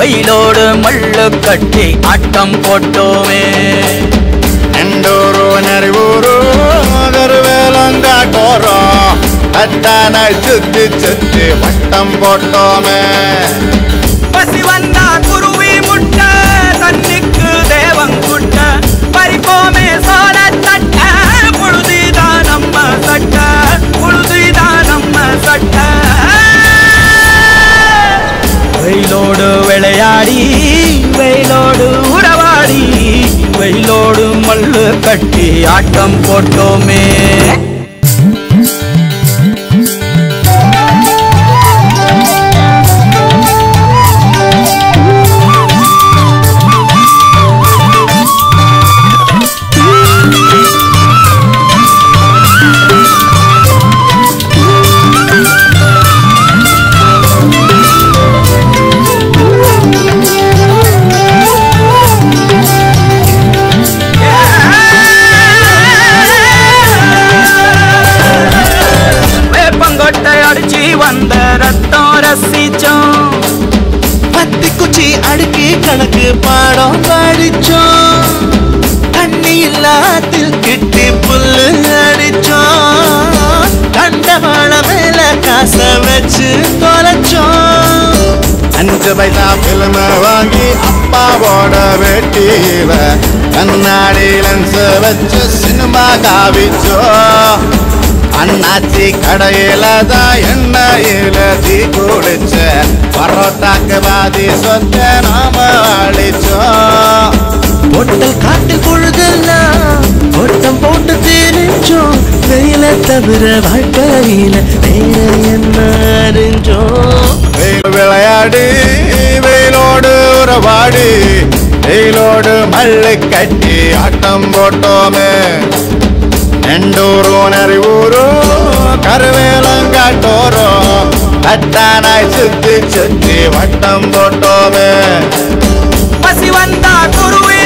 வெயிலோடு மல்லு கட்டி ஆட்டம் போட்டோமே எண்டூரு நெறிவூரு கருவேலங்காட்டோரம் அத்தானை சுத்தி சுத்தி வட்டம் போட்டோமே பசி வந்தா குருவி முட்டை தண்ணிக்கு தேவங்குட்ட பறிப்போமே சோழ தட்ட புழுதிதான் நம்ம சட்ட புழுதிதான் நம்ம சட்ட வெயிலோடு விளையாடி வெயிலோடு உறவாடி வெயிலோடு மல்லு கட்டி ஆட்டம் போட்டோமே வந்த ரத்தம் ரசிச்சோம் பத்தி குச்சி அடுக்கி கணக்கு பாடம் படிச்சோம் தண்ணி இல்லாத்தில் கிட்டி புல்லு அடிச்சோம் கண்டவாள மேல காச வச்சு தொலைச்சோம் 5 பைசா பிலிம வாங்கி அப்பாவோட வெட்டியில கண்ணாடி லென்ஸ் வச்சு சினிமா காவிச்சோம் அண்ணாச்சி கடையில தான் எண்ணெயில தீ குடிச்ச பரோட்டாக்கு பாதி சொத்த நாம அழிச்சோம் பொட்டல் காட்டு பொழுதெல்லாம் ஒட்டம் போட்டு தெரிஞ்சோம் வெயில தவிர வாழ்க்கையில வேற என்ன அறிஞ்சோம் வெயில் விளையாடி வெயிலோடு உறவாடி வெயிலோடு மல்லு கட்டி ஆட்டம் போட்டோமே எண்டூரு நெறிவூரு கருவேலங்காட்டோரம் அத்தானாய் சுத்தி சுத்தி வட்டம் போட்டோமே பசி வந்தா குருவி